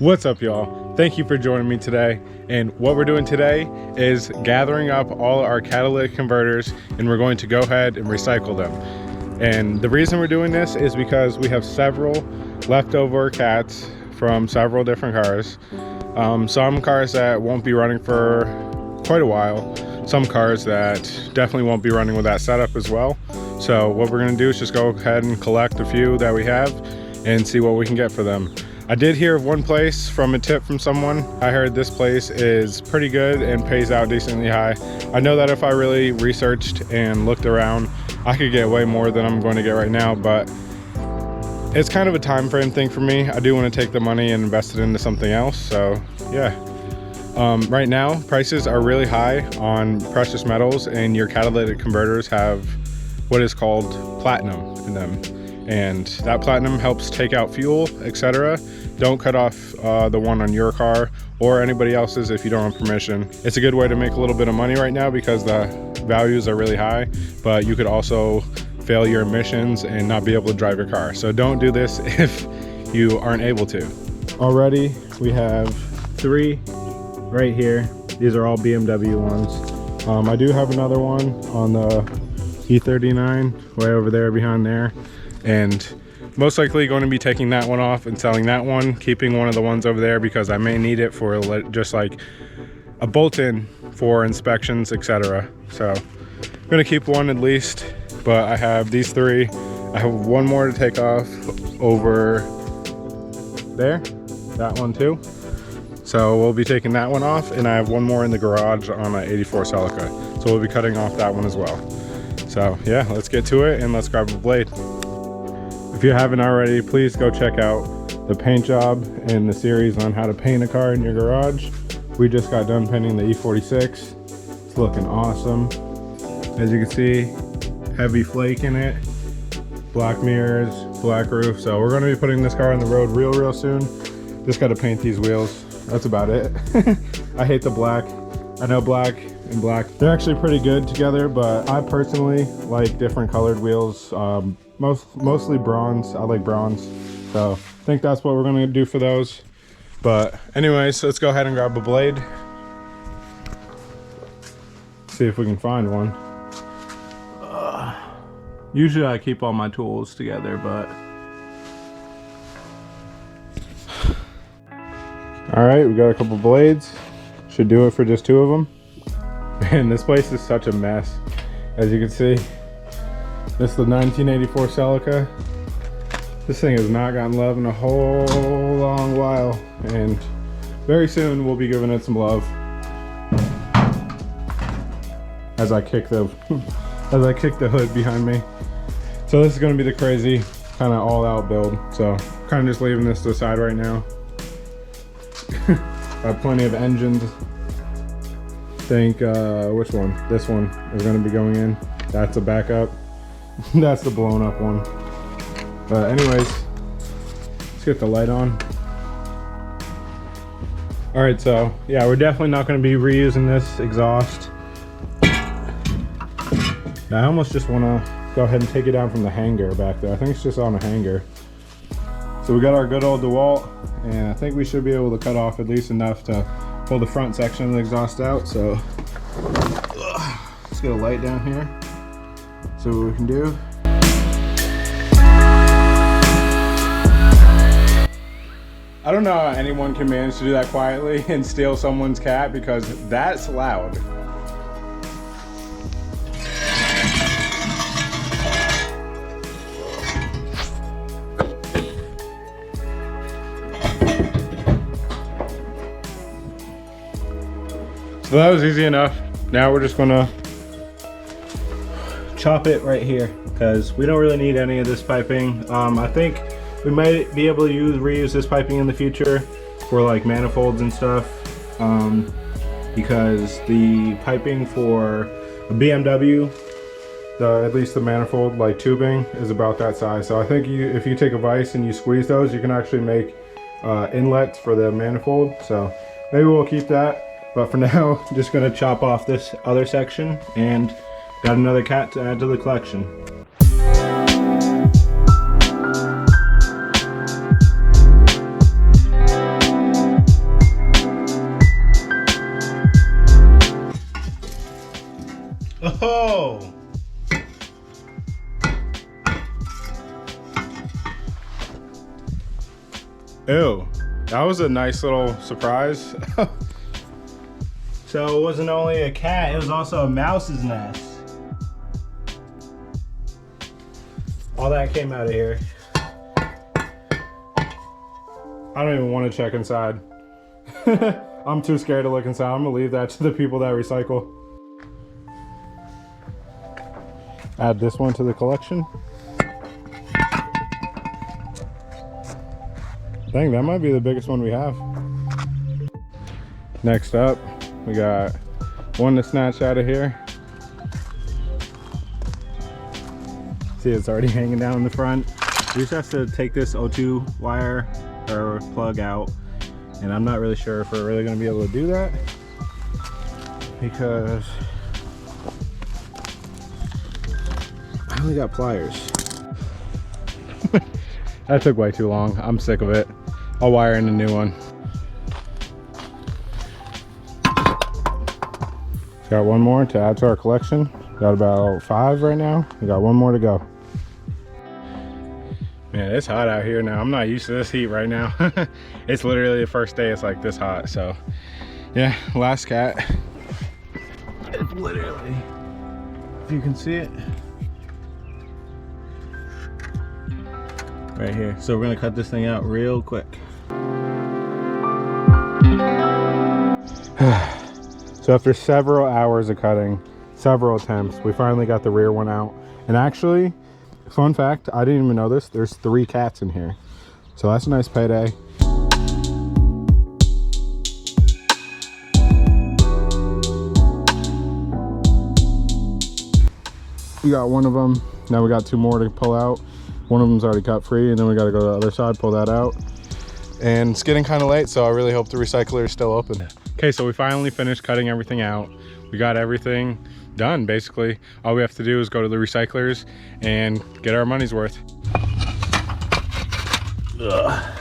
What's up, y'all? Thank you for joining me today. And what we're doing today is gathering up all our catalytic converters, and we're going to go ahead and recycle them. And the reason we're doing this is because we have several leftover cats from several different cars. Some cars that won't be running for quite a while. Some cars that definitely won't be running with that setup as well. So what we're gonna do is just go ahead and collect a few that we have and see what we can get for them. I did hear of one place from a tip from someone. I heard this place is pretty good and pays out decently high. I know that if I really researched and looked around, I could get way more than I'm going to get right now, but it's kind of a time frame thing for me. I do want to take the money and invest it into something else, so yeah. Right now, prices are really high on precious metals, and your catalytic converters have what is called platinum in them. And that platinum helps take out fuel, etc. Don't cut off the one on your car or anybody else's if you don't have permission. It's a good way to make a little bit of money right now because the values are really high, but you could also fail your emissions and not be able to drive your car. So don't do this if you aren't able to. Already we have 3 right here. These are all BMW ones. I do have another one on the E39 way over there behind there, and most likely going to be taking that one off and selling that one, keeping one of the ones over there because I may need it for just like a bolt-in for inspections, etc. So I'm gonna keep one at least, but I have these 3. I have one more to take off over there, that one too. So we'll be taking that one off, and I have one more in the garage on an 84 Celica. So we'll be cutting off that one as well. So yeah, let's get to it and let's grab a blade. If you haven't already, please go check out the paint job and the series on how to paint a car in your garage. We just got done painting the E46. It's looking awesome. As you can see, heavy flake in it, black mirrors, black roof. So we're gonna be putting this car on the road real soon. Just gotta paint these wheels. That's about it. I hate the black. I know black and black, they're actually pretty good together, but I personally like different colored wheels. Mostly bronze. I like bronze, so I think that's what we're gonna do for those. But anyways, let's go ahead and grab a blade, see if we can find one. Usually I keep all my tools together, but all right, we got a couple blades. Should do it for just 2 of them. Man, this place is such a mess. As you can see, this is the 1984 Celica. This thing has not gotten love in a whole long while, and very soon we'll be giving it some love. As I kick the hood behind me. So this is going to be the crazy kind of all-out build. So kind of just leaving this to the side right now. I have plenty of engines. Think which one? This one is going to be going in. That's a backup. That's the blown up one. But anyways, let's get the light on. All right, so yeah, we're definitely not going to be reusing this exhaust. Now I almost just want to go ahead and take it down from the hanger back there. I think it's just on a hanger. So we got our good old DeWalt, and I think we should be able to cut off at least enough to pull the front section of the exhaust out. So let's get a light down here, see what we can do. I don't know how anyone can manage to do that quietly and steal someone's cat, because that's loud. So that was easy enough. Now we're just gonna chop it right here because we don't really need any of this piping. I think we might be able to reuse this piping in the future for like manifolds and stuff, because the piping for a BMW, at least the manifold like tubing, is about that size. So I think if you take a vise and you squeeze those, you can actually make inlets for the manifold. So maybe we'll keep that. But for now, I'm just gonna chop off this other section, and got another cat to add to the collection. Oh! Ew, that was a nice little surprise. So it wasn't only a cat, it was also a mouse's nest. All that came out of here. I don't even want to check inside. I'm too scared to look inside. I'm gonna leave that to the people that recycle. Add this one to the collection. Dang, that might be the biggest one we have. Next up, we got one to snatch out of here. See, it's already hanging down in the front. We just have to take this O2 wire or plug out, and I'm not really sure if we're really going to be able to do that because I only got pliers. That took way too long. I'm sick of it. I'll wire in a new one. Got one more to add to our collection. Got about 5 right now. We got one more to go. Man, it's hot out here now. I'm not used to this heat right now. It's literally the first day it's like this hot. So yeah, last cat. It's literally, if you can see it, right here. So we're gonna cut this thing out real quick. So after several hours of cutting, several attempts, we finally got the rear one out. And actually, fun fact, I didn't even know this, there's 3 cats in here. So that's a nice payday. We got one of them, now we got 2 more to pull out. One of them's already cut free, and then we gotta go to the other side, pull that out. And it's getting kind of late, so I really hope the recycler is still open. Okay, so we finally finished cutting everything out. We got everything done, basically. All we have to do is go to the recyclers and get our money's worth. Ugh.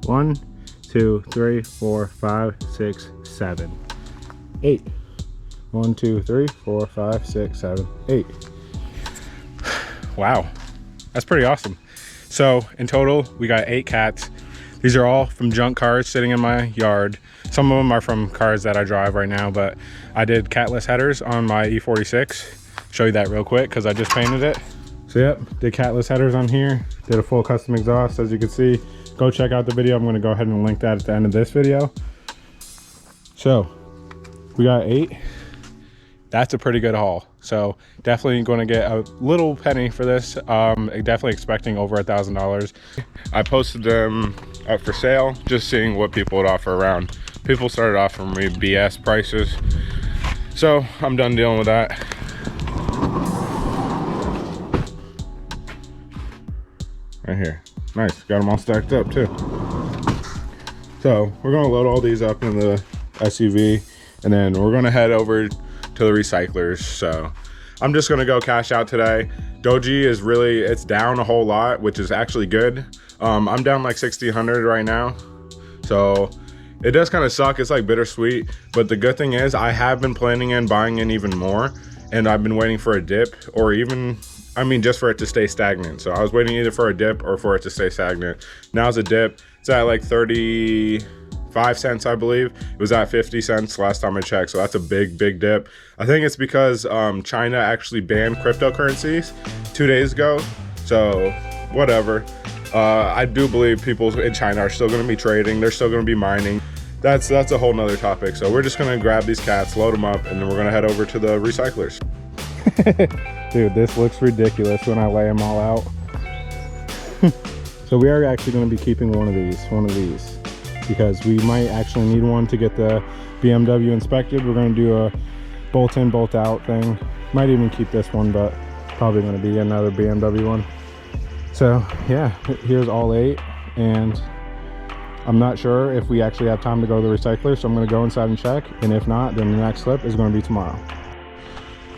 One, 2, 3, 4, 5, 6, 7, 8. 1, 2, 3, 4, 5, 6, 7, 8. Wow, that's pretty awesome. So in total, we got 8 cats. These are all from junk cars sitting in my yard. Some of them are from cars that I drive right now, but I did catless headers on my E46. Show you that real quick because I just painted it. So yep, did catless headers on here. Did a full custom exhaust, as you can see. Go check out the video. I'm going to go ahead and link that at the end of this video. So we got 8. That's a pretty good haul. So definitely going to get a little penny for this. Definitely expecting over $1,000. I posted them up for sale, just seeing what people would offer around. People started offering me BS prices. So I'm done dealing with that. Right here. Nice, got them all stacked up too. So we're gonna load all these up in the SUV, and then we're gonna head over to the recyclers. So I'm just gonna go cash out today. Doge is really, it's down a whole lot, which is actually good. I'm down like 1,600 right now. So it does kind of suck, it's like bittersweet, but the good thing is I have been planning on buying in even more, and I've been waiting for a dip, or even, I mean, just for it to stay stagnant. So I was waiting either for a dip or for it to stay stagnant. Now it's a dip. It's at like 35 cents, I believe. It was at 50 cents last time I checked. So that's a big, big dip. I think it's because China actually banned cryptocurrencies 2 days ago. So whatever. I do believe people in China are still going to be trading. They're still going to be mining. That's a whole nother topic. So we're just going to grab these cats, load them up, and then we're going to head over to the recyclers. Dude, this looks ridiculous when I lay them all out. So we are actually going to be keeping one of these, because we might actually need one to get the BMW inspected. We're going to do a bolt in, bolt out thing. Might even keep this one, but probably going to be another BMW one. So yeah, here's all 8, and I'm not sure if we actually have time to go to the recycler, so I'm going to go inside and check, and if not, then the next slip is going to be tomorrow.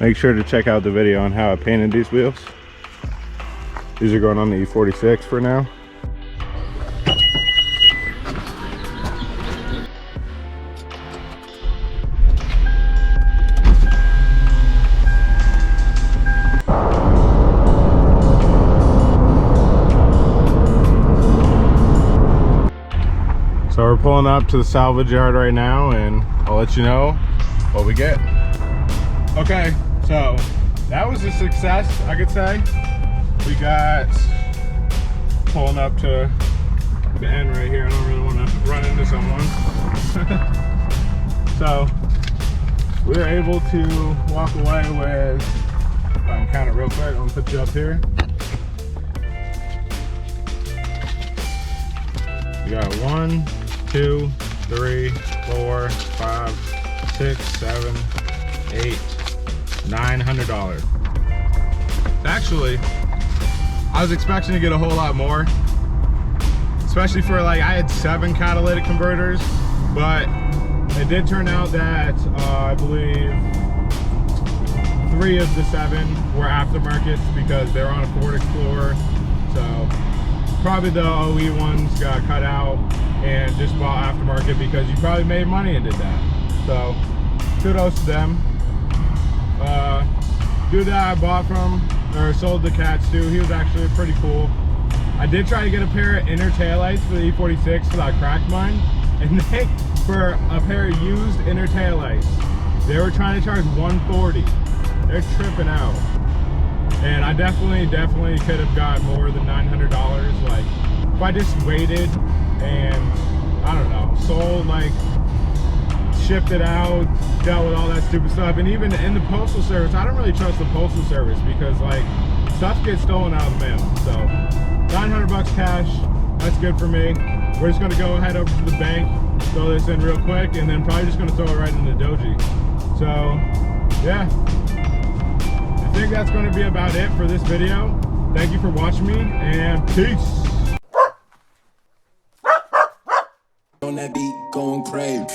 Make sure to check out the video on how I painted these wheels. These are going on the E46 for now. So we're pulling up to the salvage yard right now, and I'll let you know what we get. Okay, so that was a success, I could say. We got pulling up to the end right here. I don't really want to run into someone. So we were able to walk away with, if I can count it real quick, I'm gonna put you up here. We got 1, 2, 3, 4, 5, 6, 7, 8, $900. Actually, I was expecting to get a whole lot more, especially for like, I had 7 catalytic converters, but it did turn out that I believe 3 of the 7 were aftermarkets because they're on a Ford Explorer. So probably the OE ones got cut out and just bought aftermarket because you probably made money and did that. So kudos to them. Dude that I bought from, or sold the cats to, he was actually pretty cool. I did try to get a pair of inner taillights for the E46 because I cracked mine, and they, for a pair of used inner taillights, they were trying to charge $140. They're tripping out. And I definitely could have got more than $900. Like, if I just waited and, I don't know, sold, like, shipped it out, dealt with all that stupid stuff. And even in the postal service, I don't really trust the postal service because, like, stuff gets stolen out of the mail. So $900 cash, that's good for me. We're just gonna go head over to the bank, throw this in real quick, and then probably just gonna throw it right into Doge. So yeah, I think that's gonna be about it for this video. Thank you for watching me, and peace. On that beat, going crazy.